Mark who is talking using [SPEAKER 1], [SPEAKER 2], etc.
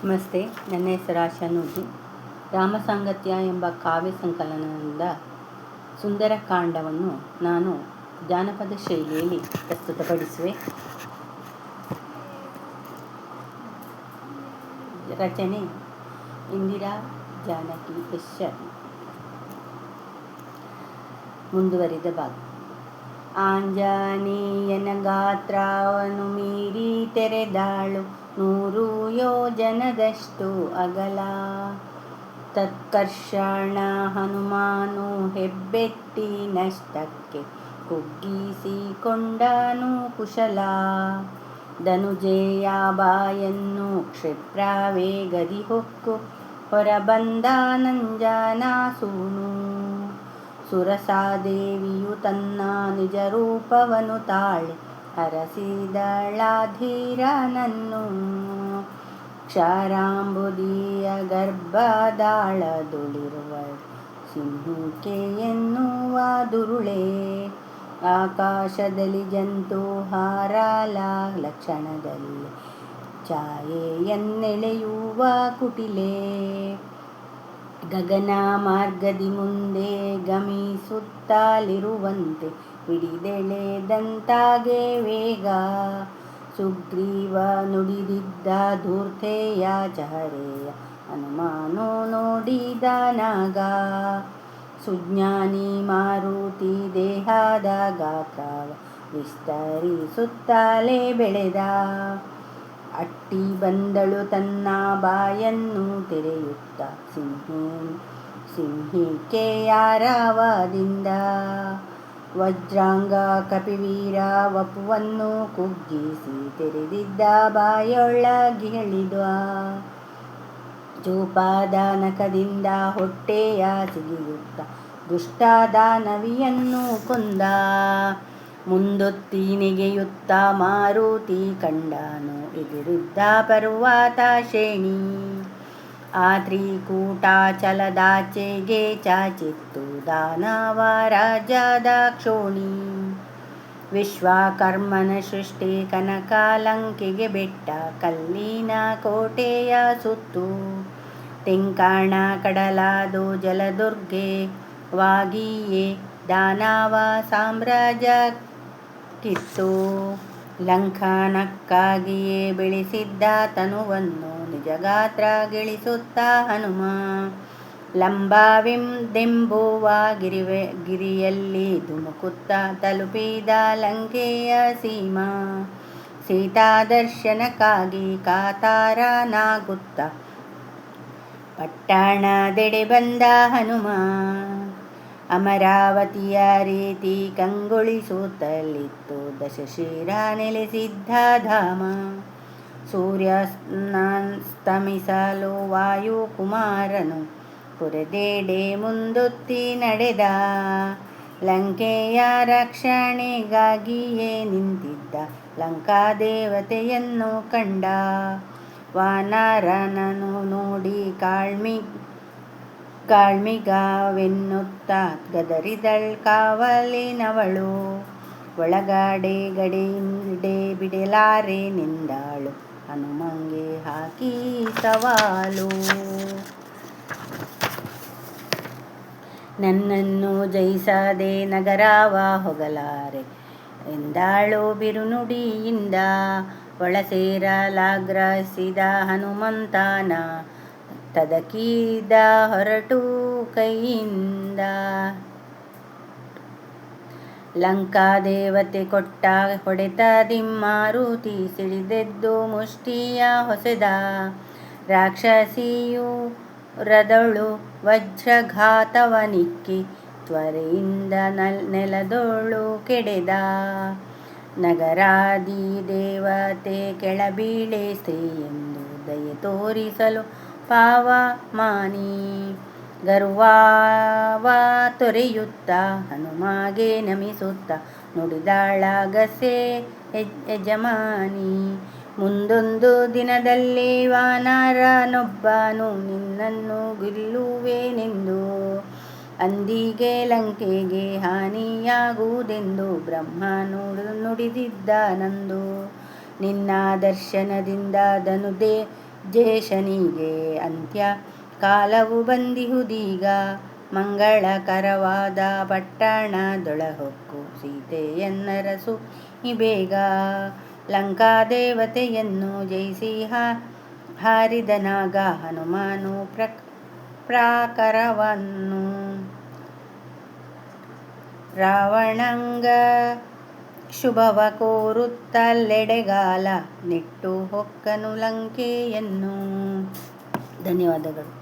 [SPEAKER 1] ನಮಸ್ತೆ. ನನ್ನ ಹೆಸರು ಆಶಾ ನೂಜಿ. ರಾಮಸಾಂಗತ್ಯ ಎಂಬ ಕಾವ್ಯ ಸಂಕಲನದಿಂದ ಸುಂದರಕಾಂಡವನ್ನು ನಾನು ಜಾನಪದ ಶೈಲಿಯಲ್ಲಿ ಪ್ರಸ್ತುತಪಡಿಸುವೆ. ರಚನೆ ಇಂದಿರಾ ಜಾನಕಿ ಎಸ್ ಶರ್ಮ. ಮುಂದುವರಿದ ಭಾಗ. ಆಂಜನೇಯನ ಗಾತ್ರವನ್ನು ಮೀರಿ ತೆರೆದಾಳು 100 ಯೋಜನದಷ್ಟು ಅಗಲ. ತತ್ಕರ್ಷಣ ಹನುಮಾನು ಹೆಬ್ಬೆಟ್ಟಿನಷ್ಟಕ್ಕೆ ಕುಗ್ಗಿಸಿಕೊಂಡನು ಕುಶಲ. ಧನುಜೇಯ ಬಾಯನ್ನು ಕ್ಷಿಪ್ರವೇಗದಿ ಹೊಕ್ಕು ಹೊರಬಂದ ನಂಜನಾಸೂನು. ಸುರಸಾದೇವಿಯು ತನ್ನ ನಿಜ ರೂಪವನ್ನು ತಾಳಿ ಅರಸಿದಳಾಧೀರನನ್ನು. ಕ್ಷಾರಾಂಬುದಿಯ ಗರ್ಭದಾಳದುಳಿರುವ ಸಿಂಹಿಕೆ ಎನ್ನುವ ದುರುಳೆ. ಆಕಾಶದಲ್ಲಿ ಜಂತು ಹಾರಾಲ ಲಕ್ಷಣದಲ್ಲಿ ಛಾಯೆಯನ್ನೆಳೆಯುವ ಕುಟಿಲೆ. ಗಗನ ಮಾರ್ಗದಿ ಮುಂದೆ ಗಮಿಸುತ್ತಲಿರುವಂತೆ ಹಿಡಿದೆಳೆದಂತಾಗೆ ವೇಗ. ಸುಗ್ರೀವ ನುಡಿದಿದ್ದ ಧೂರ್ತೆಯ ಚಹರೆಯ ಹನುಮಾನು ನೋಡಿದನಾಗ. ಸುಜ್ಞಾನಿ ಮಾರುತಿ ದೇಹದ ಗಾತ್ರವ ವಿಸ್ತರಿಸುತ್ತಲೇ ಬೆಳೆದ. ಅಟ್ಟಿ ಬಂದಳು ತನ್ನ ಬಾಯನ್ನು ತೆರೆಯುತ್ತ ಸಿಂಹಿಕೆಯ ರವದಿಂದ. ವಜ್ರಾಂಗ ಕಪಿವೀರ ವಪುವನ್ನು ಕುಗ್ಗಿಸಿ ತೆರೆದಿದ್ದ ಬಾಯೊಳಗಿಳಿದ. ಚೂಪಾದ ನಖದಿಂದ ಹೊಟ್ಟೆಯ ಸಿಗಿಯುತ್ತ ದುಷ್ಟ ದಾನವಿಯನ್ನು ಕೊಂದ. ಮುಂದೊತ್ತಿ ನೆಗೆಯುತ್ತ ಮಾರುತಿ ಕಂಡನು ಎದುರಿದ್ದ ಪರ್ವತ ಶ್ರೇಣಿ. ಆ ತ್ರಿಕೂಟಾಚಲದಾಚೆಗೆ ಚಾಚಿತ್ತು ದಾನವ ರಾಜ ದಾಕ್ಷೋಣಿ. ವಿಶ್ವಕರ್ಮನ ಸೃಷ್ಟಿ ಕನಕ ಲಂಕೆಗೆ ಬೆಟ್ಟ ಕಲ್ಲಿನ ಕೋಟೆಯ ಸುತ್ತು. ತೆಂಕಣ ಕಡಲಾದು ಜಲದುರ್ಗೆ ವಾಗಿಯೇ ದಾನವ ಸಾಮ್ರಾಜ್ಯ ಕಿತ್ತು. ಲಂಘನಕ್ಕಾಗಿಯೇ ಬೆಳೆಸಿದ್ದ ತನುವನ್ನು ನಿಜಗಾತ್ರ ಗಿಳಿಸುತ್ತ ಹನುಮ. ಲಂಬವೆಂದೆಂಬುವ ಗಿರಿಯಲ್ಲಿ ಧುಮುಕುತ್ತ ತಲುಪಿದ ಲಂಕೆಯ ಸೀಮಾ. ಸೀತಾದರ್ಶನಕ್ಕಾಗಿ ಕಾತರನಾಗುತ್ತ ಪಟ್ಟಣದೆಡೆ ಬಂದ ಹನುಮ. ಅಮರಾವತಿಯ ರೀತಿ ಕಂಗೊಳಿಸುತ್ತಲಿತ್ತು ದಶಶಿರ ನೆಲೆಸಿದ್ದ ಧಾಮ. ಸೂರ್ಯಸ್ತಮಿಸಲು ವಾಯುಕುಮಾರನು ಪುರದೆಡೆ ಮುಂದೊತ್ತಿ ನಡೆದ. ಲಂಕೆಯ ರಕ್ಷಣೆಗಾಗಿಯೇ ನಿಂತಿದ್ದ ಲಂಕಾದೇವತೆಯನ್ನು ಕಂಡ. ವಾನರನನ್ನು ನೋಡಿ ಕಾಳ್ಮಿಗವೆನ್ನುತ್ತ ಗದರಿದಳ್ ಕಾವಲಿನವಳು. ಒಳಗಡೆ ಗಡೆಯಿಂಡೆ ಬಿಡಲಾರೆ ನಿಂದಾಳು ಹನುಮಂಗೆ ಹಾಕಿ ಸವಾಲು. ನನ್ನನ್ನು ಜಯಿಸದೆ ನಗರವ ಹೊಗಲಾರೆ ಎಂದಾಳು ಬಿರುನುಡಿಯಿಂದ. ಒಳಸೇರಲಾಗ್ರಹಿಸಿದ ಹನುಮಂತನ ತದಕಿದ ಹೊರಟು ಕೈಯಿಂದ. ಲಂಕಾದೇವತೆ ಕೊಟ್ಟ ಹೊಡೆತದಿ ಮಾರುತಿ ಸಿಡಿದೆದ್ದು ಮುಷ್ಟಿಯ ಹೊಸೆದ. ರಾಕ್ಷಸಿಯು ರದಳು ವಜ್ರಘಾತವನಿಕ್ಕಿ ತ್ವರೆಯಿಂದ ನೆಲದೊಳು ಕೆಡೆದ. ನಗರಾದಿ ದೇವತೆ ಕೆಳಬೀಳೆ ಸ್ತ್ರೀಯೆಂದು ದಯೆ ತೋರಿಸಲು ಪಾವಮಾನಿ. ಗರ್ವವ ತೊರೆಯುತ್ತ ಹನುಮಗೆ ನಮಿಸುತ್ತ ನುಡಿದಳಗಸೆ ಯಜಮಾನಿ. ಮುಂದೊಂದು ದಿನದಲ್ಲಿ ವಾನರನೊಬ್ಬನು ನಿನ್ನನ್ನು ಗೆಲ್ಲುವೆನೆಂದು. ಅಂದಿಗೆ ಲಂಕೆಗೆ ಹಾನಿಯಾಗುವುದೆಂದು ಬ್ರಹ್ಮ ನುಡಿದಿದ್ದನಂದು. ನಿನ್ನ ದರ್ಶನದಿಂದ ಜೇಷನಿಗೆ ಅಂತ್ಯ ಕಾಲವು ಬಂದಿಹುದೀಗ, ಮಂಗಳಕರವಾದ ಪಟ್ಟಣದೊಳಹೊಕ್ಕು ಸೀತೆಯನ್ನರಸು ಬೇಗ. ಲಂಕಾದೇವತೆಯನ್ನು ಜಯಿಸಿ ಹಾರಿದನಾಗ ಹನುಮನು ಪ್ರಾಕಾರವನ್ನು. ರಾವಣಂಗ ಶುಭವ ಕೋರುತ್ತಲ್ಲೆಡೆಗಾಲ ನಿಟ್ಟು ಹೊಕ್ಕನು ಲಂಕೆಯನ್ನು. ಧನ್ಯವಾದಗಳು.